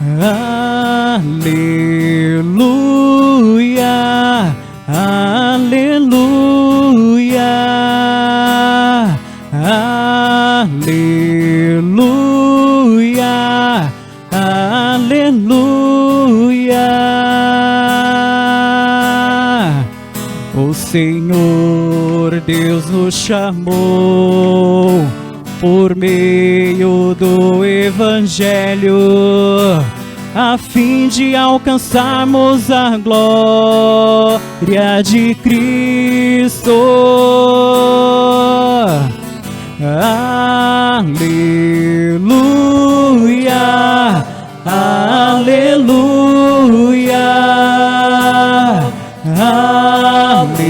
Aleluia, aleluia, aleluia, aleluia. O Senhor Deus nos chamou por meio do Evangelho, a fim de alcançarmos a glória de Cristo. Aleluia, aleluia, aleluia,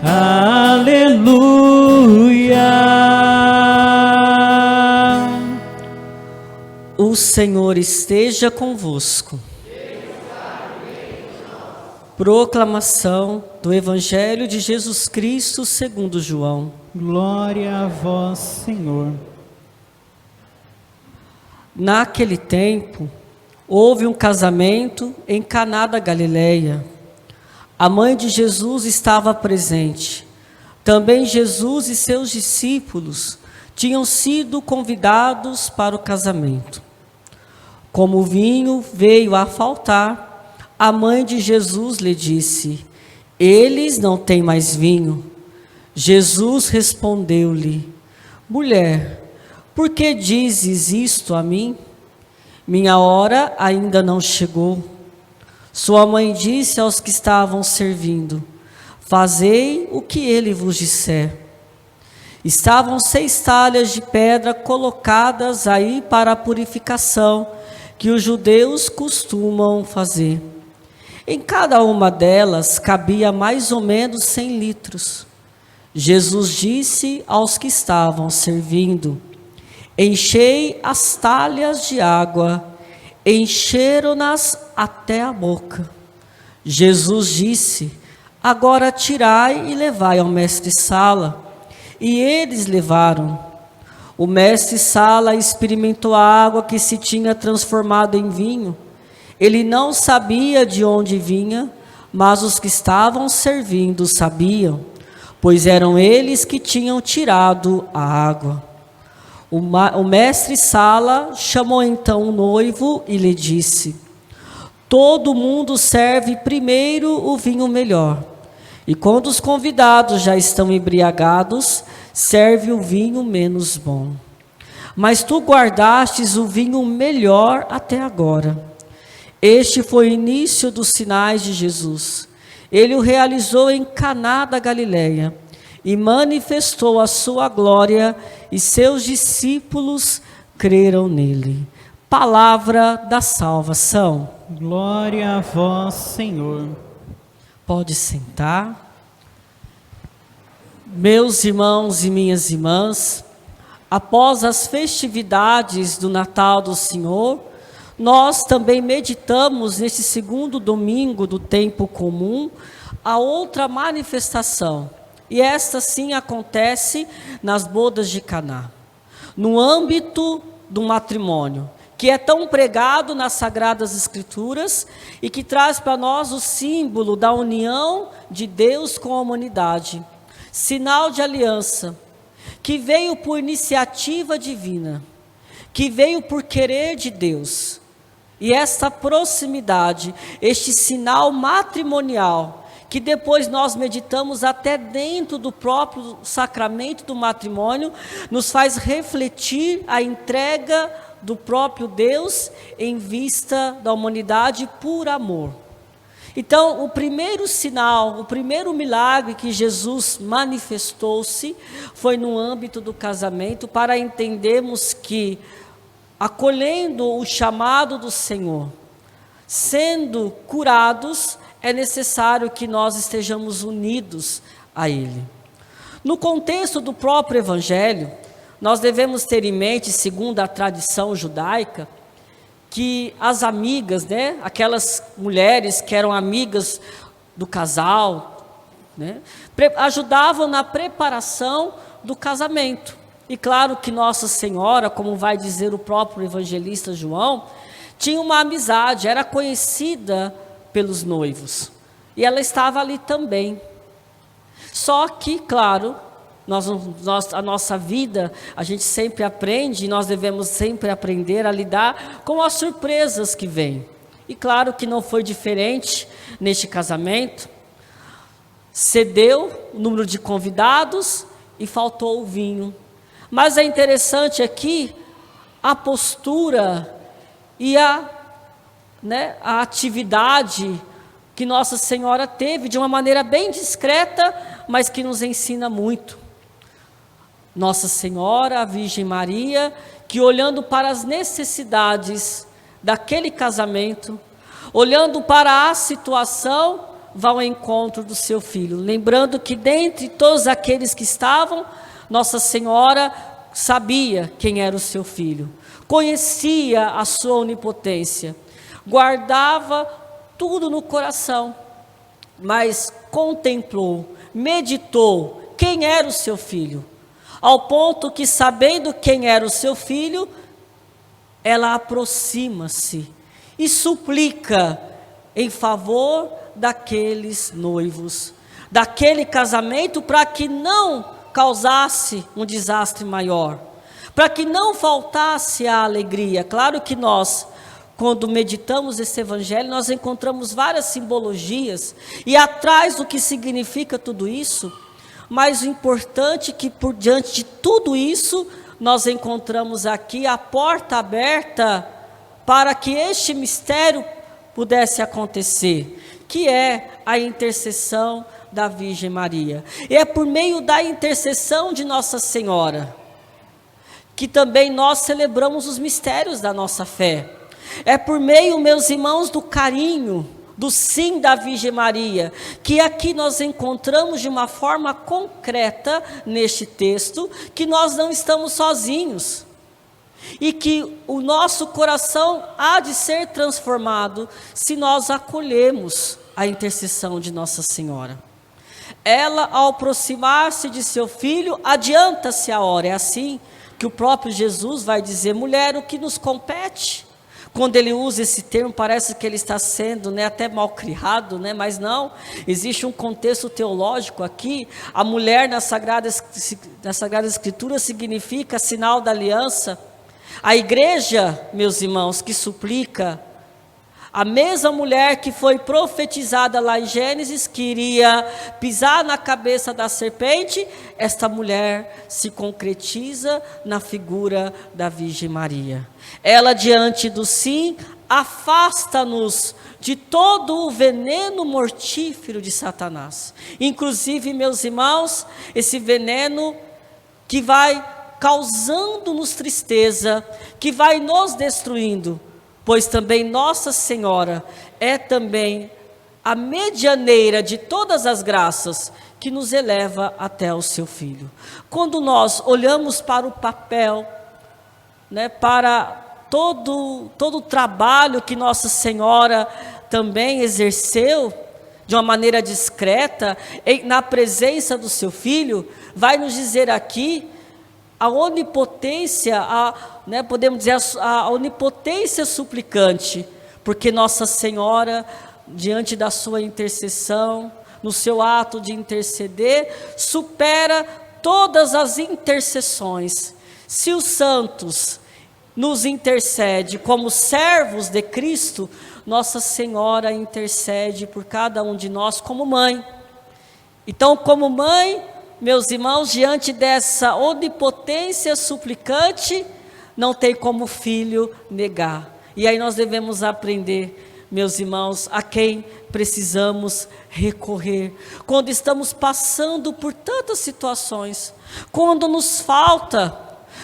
aleluia. O Senhor esteja convosco. Proclamação do Evangelho de Jesus Cristo segundo João. Glória a vós, Senhor. Naquele tempo, houve um casamento em Caná da Galileia. A mãe de Jesus estava presente. Também Jesus e seus discípulos tinham sido convidados para o casamento. Como o vinho veio a faltar, a mãe de Jesus lhe disse: eles não têm mais vinho. Jesus respondeu-lhe: mulher, por que dizes isto a mim? Minha hora ainda não chegou. Sua mãe disse aos que estavam servindo: fazei o que ele vos disser. Estavam 6 talhas de pedra colocadas aí para a purificação, que os judeus costumam fazer. Em cada uma delas cabia mais ou menos 100 litros. Jesus disse aos que estavam servindo: enchei as talhas de água. Encheram-nas até a boca. Jesus disse: agora tirai e levai ao mestre-sala. E eles levaram. O mestre-sala experimentou a água que se tinha transformado em vinho. Ele não sabia de onde vinha, mas os que estavam servindo sabiam, pois eram eles que tinham tirado a água. O mestre-sala chamou então o noivo e lhe disse: todo mundo serve primeiro o vinho melhor, e quando os convidados já estão embriagados, serve o vinho menos bom. Mas tu guardastes o vinho melhor até agora. Este foi o início dos sinais de Jesus. Ele o realizou em Caná da Galileia e manifestou a sua glória, e seus discípulos creram nele. Palavra da salvação. Glória a vós, Senhor. Pode sentar. Meus irmãos e minhas irmãs, após as festividades do Natal do Senhor, nós também meditamos nesse segundo domingo do tempo comum a outra manifestação. E esta sim acontece nas bodas de Caná, no âmbito do matrimônio, que é tão pregado nas Sagradas Escrituras e que traz para nós o símbolo da união de Deus com a humanidade, sinal de aliança, que veio por iniciativa divina, que veio por querer de Deus. E esta proximidade, este sinal matrimonial, que depois nós meditamos até dentro do próprio sacramento do matrimônio, nos faz refletir a entrega do próprio Deus em vista da humanidade por amor. Então, o primeiro sinal, o primeiro milagre que Jesus manifestou-se foi no âmbito do casamento, para entendermos que, acolhendo o chamado do Senhor, sendo curados, é necessário que nós estejamos unidos a Ele. No contexto do próprio Evangelho, nós devemos ter em mente, segundo a tradição judaica, que as amigas, aquelas mulheres que eram amigas do casal, ajudavam na preparação do casamento. E claro que Nossa Senhora, como vai dizer o próprio evangelista João, tinha uma amizade, era conhecida pelos noivos. E ela estava ali também. Só que, claro, a nossa vida, a gente sempre aprende, e nós devemos sempre aprender a lidar com as surpresas que vêm. E claro que não foi diferente neste casamento. Cedeu o número de convidados e faltou o vinho. Mas é interessante aqui a postura e a atividade que Nossa Senhora teve de uma maneira bem discreta, mas que nos ensina muito. Nossa Senhora, a Virgem Maria, que olhando para as necessidades daquele casamento, olhando para a situação, vai ao encontro do seu filho. Lembrando que dentre todos aqueles que estavam, Nossa Senhora sabia quem era o seu filho, conhecia a sua onipotência, guardava tudo no coração, mas contemplou, meditou quem era o seu filho, ao ponto que, sabendo quem era o seu filho, ela aproxima-se e suplica em favor daqueles noivos, daquele casamento, para que não causasse um desastre maior, para que não faltasse a alegria. Claro que nós, quando meditamos esse evangelho, nós encontramos várias simbologias, e atrás do que significa tudo isso, mas o importante é que por diante de tudo isso, nós encontramos aqui a porta aberta para que este mistério pudesse acontecer, que é a intercessão da Virgem Maria. E é por meio da intercessão de Nossa Senhora que também nós celebramos os mistérios da nossa fé. É por meio, meus irmãos, do carinho, do sim da Virgem Maria, que aqui nós encontramos de uma forma concreta neste texto, que nós não estamos sozinhos, e que o nosso coração há de ser transformado se nós acolhemos a intercessão de Nossa Senhora. Ela, ao aproximar-se de seu filho, adianta-se a hora. É assim que o próprio Jesus vai dizer: mulher, o que nos compete? Quando ele usa esse termo, parece que ele está sendo até mal criado, mas não, existe um contexto teológico aqui. A mulher na Sagrada Escritura significa sinal da aliança. A igreja, meus irmãos, que suplica, a mesma mulher que foi profetizada lá em Gênesis, que iria pisar na cabeça da serpente, esta mulher se concretiza na figura da Virgem Maria. Ela, diante do sim, afasta-nos de todo o veneno mortífero de Satanás. Inclusive, meus irmãos, esse veneno que vai causando-nos tristeza, que vai nos destruindo, pois também Nossa Senhora é também a medianeira de todas as graças que nos eleva até o seu Filho. Quando nós olhamos para o papel, para todo o trabalho que Nossa Senhora também exerceu de uma maneira discreta, na presença do seu Filho, vai nos dizer aqui a onipotência, podemos dizer a onipotência suplicante, porque Nossa Senhora, diante da sua intercessão, no seu ato de interceder, supera todas as intercessões. Se os santos nos intercedem como servos de Cristo, Nossa Senhora intercede por cada um de nós como mãe. Então, como mãe, meus irmãos, diante dessa onipotência suplicante, não tem como filho negar. E aí nós devemos aprender, meus irmãos, a quem precisamos recorrer. Quando estamos passando por tantas situações, quando nos falta,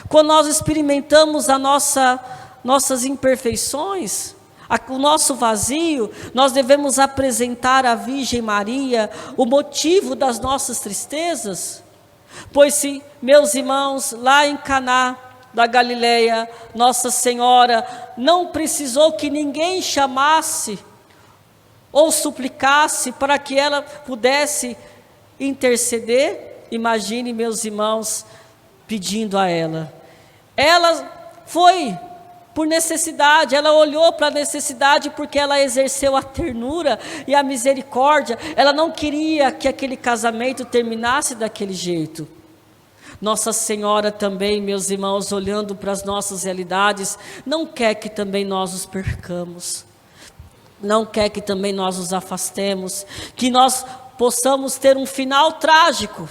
quando nós experimentamos nossas imperfeições, o nosso vazio, nós devemos apresentar à Virgem Maria o motivo das nossas tristezas. Pois se, meus irmãos, lá em Caná da Galileia, Nossa Senhora não precisou que ninguém chamasse ou suplicasse para que ela pudesse interceder, imagine, meus irmãos, pedindo a ela. Ela foi por necessidade, ela olhou para a necessidade porque ela exerceu a ternura e a misericórdia. Ela não queria que aquele casamento terminasse daquele jeito. Nossa Senhora também, meus irmãos, olhando para as nossas realidades, não quer que também nós os percamos. Não quer que também nós nos afastemos, que nós possamos ter um final trágico.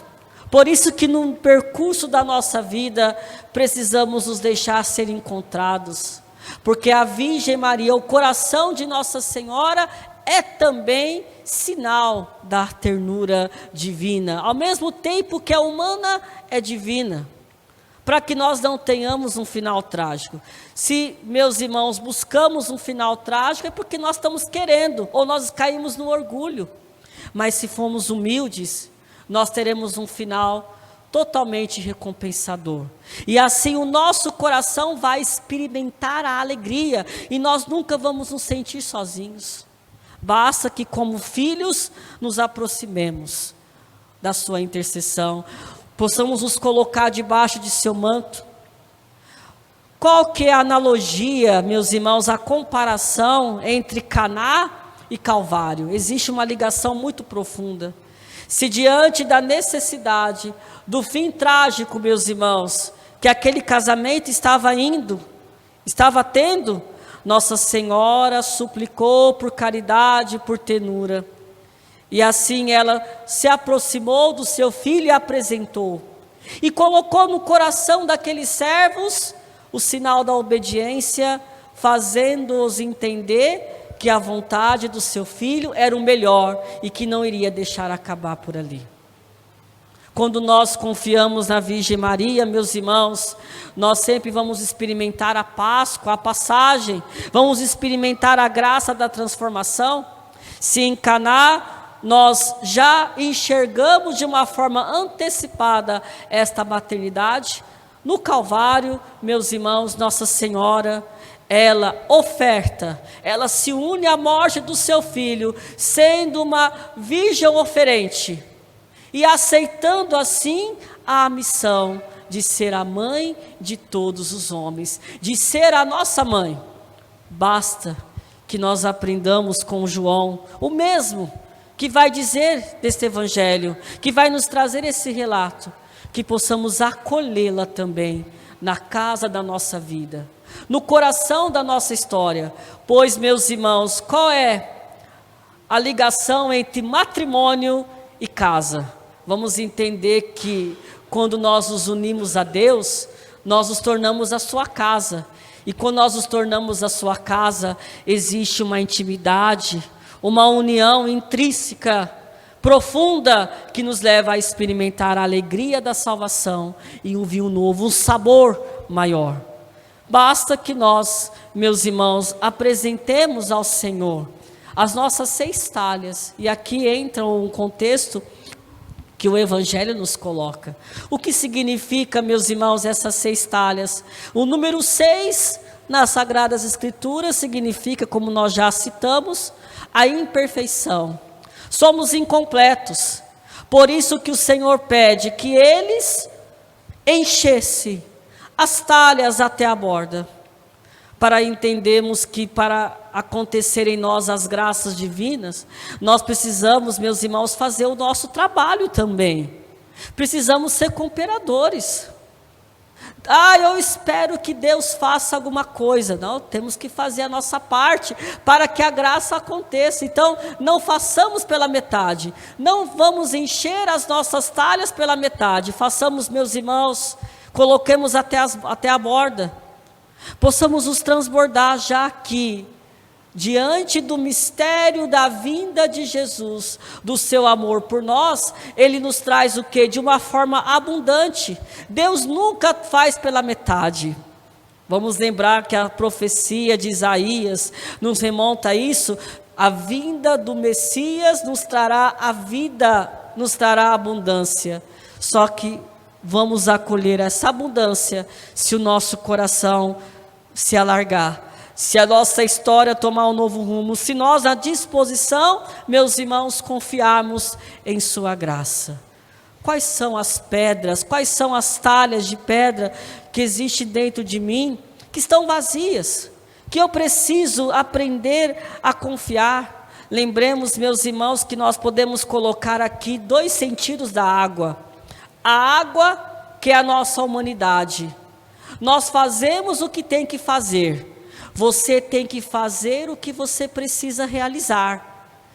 Por isso que no percurso da nossa vida, precisamos nos deixar ser encontrados. Porque a Virgem Maria, o coração de Nossa Senhora, é também sinal da ternura divina. Ao mesmo tempo que a humana é divina. Para que nós não tenhamos um final trágico. Se, meus irmãos, buscamos um final trágico, é porque nós estamos querendo, ou nós caímos no orgulho. Mas se formos humildes, nós teremos um final totalmente recompensador. E assim o nosso coração vai experimentar a alegria, e nós nunca vamos nos sentir sozinhos. Basta que como filhos nos aproximemos da sua intercessão, possamos nos colocar debaixo de seu manto. Qual que é a analogia, meus irmãos, a comparação entre Caná e Calvário? Existe uma ligação muito profunda. Se diante da necessidade, do fim trágico, meus irmãos, que aquele casamento estava tendo, Nossa Senhora suplicou por caridade, por ternura. E assim ela se aproximou do seu filho e apresentou. E colocou no coração daqueles servos o sinal da obediência, fazendo-os entender que a vontade do seu filho era o melhor e que não iria deixar acabar por ali. Quando nós confiamos na Virgem Maria, meus irmãos, nós sempre vamos experimentar a Páscoa, a passagem, vamos experimentar a graça da transformação. Se em Caná nós já enxergamos de uma forma antecipada esta maternidade, no Calvário, meus irmãos, Nossa Senhora, ela oferta, ela se une à morte do seu filho, sendo uma virgem oferente, e aceitando assim a missão de ser a mãe de todos os homens, de ser a nossa mãe. Basta que nós aprendamos com João, o mesmo que vai dizer deste evangelho, que vai nos trazer esse relato, que possamos acolhê-la também na casa da nossa vida, no coração da nossa história. Pois, meus irmãos, qual é a ligação entre matrimônio e casa? Vamos entender que quando nós nos unimos a Deus, nós nos tornamos a sua casa. E quando nós nos tornamos a sua casa, existe uma intimidade, uma união intrínseca, profunda, que nos leva a experimentar a alegria da salvação e um vinho novo, um sabor maior. Basta que nós, meus irmãos, apresentemos ao Senhor as nossas 6 talhas. E aqui entra um contexto que o Evangelho nos coloca. O que significa, meus irmãos, essas 6 talhas? O número 6 nas Sagradas Escrituras significa, como nós já citamos, a imperfeição. Somos incompletos. Por isso que o Senhor pede que eles enchessem as talhas até a borda, para entendermos que para acontecer em nós as graças divinas, nós precisamos, meus irmãos, fazer o nosso trabalho também. Precisamos ser cooperadores. Eu espero que Deus faça alguma coisa. Não, temos que fazer a nossa parte para que a graça aconteça. Então, não façamos pela metade. Não vamos encher as nossas talhas pela metade. Façamos, meus irmãos, coloquemos até a borda. Possamos nos transbordar já aqui, diante do mistério da vinda de Jesus, do seu amor por nós. Ele nos traz o quê? De uma forma abundante. Deus nunca faz pela metade. Vamos lembrar que a profecia de Isaías nos remonta a isso. A vinda do Messias nos trará a vida, nos trará a abundância. Só que vamos acolher essa abundância se o nosso coração se alargar, se a nossa história tomar um novo rumo, se nós, à disposição, meus irmãos, confiarmos em sua graça. quais são as pedras, quais são as talhas de pedra que existem dentro de mim, que estão vazias, que eu preciso aprender a confiar. Lembremos, meus irmãos, que nós podemos colocar aqui 2 sentidos da água. A água, que é a nossa humanidade. Nós fazemos o que tem que fazer. Você tem que fazer o que você precisa realizar.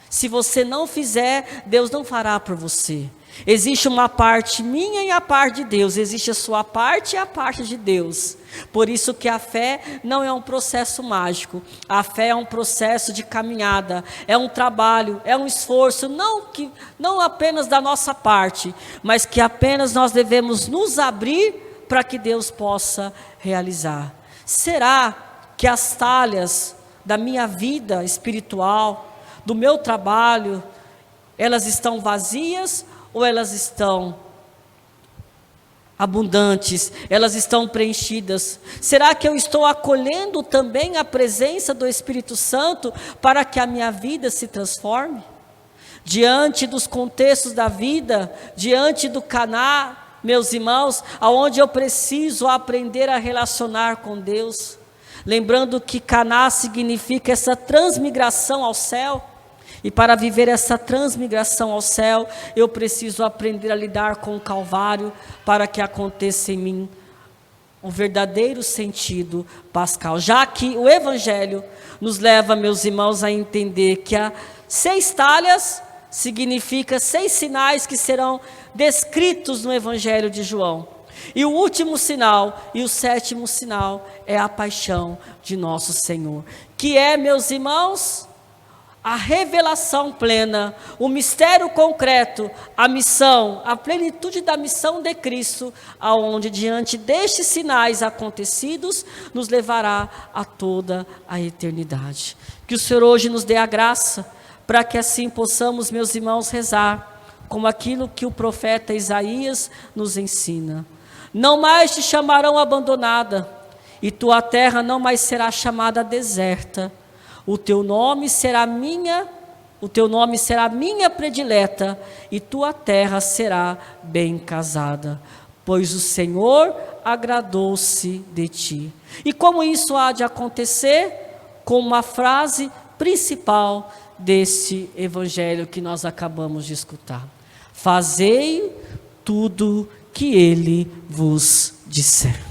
Se você não fizer, Deus não fará por você. Existe uma parte minha e a parte de Deus. Existe a sua parte e a parte de Deus. Por isso que a fé não é um processo mágico. A fé é um processo de caminhada. É um trabalho, é um esforço. Não apenas da nossa parte, mas que apenas nós devemos nos abrir para que Deus possa realizar. Será que as talhas da minha vida espiritual, do meu trabalho, elas estão vazias ou elas estão abundantes, elas estão preenchidas? Será que eu estou acolhendo também a presença do Espírito Santo para que a minha vida se transforme? Diante dos contextos da vida, diante do Caná, meus irmãos, aonde eu preciso aprender a relacionar com Deus, lembrando que Caná significa essa transmigração ao céu. E para viver essa transmigração ao céu, eu preciso aprender a lidar com o Calvário, para que aconteça em mim um verdadeiro sentido pascal. Já que o Evangelho nos leva, meus irmãos, a entender que há 6 talhas, significa 6 sinais que serão descritos no Evangelho de João. E o último sinal, e o 7º sinal, é a paixão de nosso Senhor. Que é, meus irmãos, a revelação plena, o mistério concreto, a missão, a plenitude da missão de Cristo, aonde diante destes sinais acontecidos, nos levará a toda a eternidade. Que o Senhor hoje nos dê a graça, para que assim possamos, meus irmãos, rezar, como aquilo que o profeta Isaías nos ensina. Não mais te chamarão abandonada, e tua terra não mais será chamada deserta. O teu nome será minha predileta, e tua terra será bem casada, pois o Senhor agradou-se de ti. E como isso há de acontecer? Com uma frase principal deste evangelho que nós acabamos de escutar: fazei tudo que ele vos disser.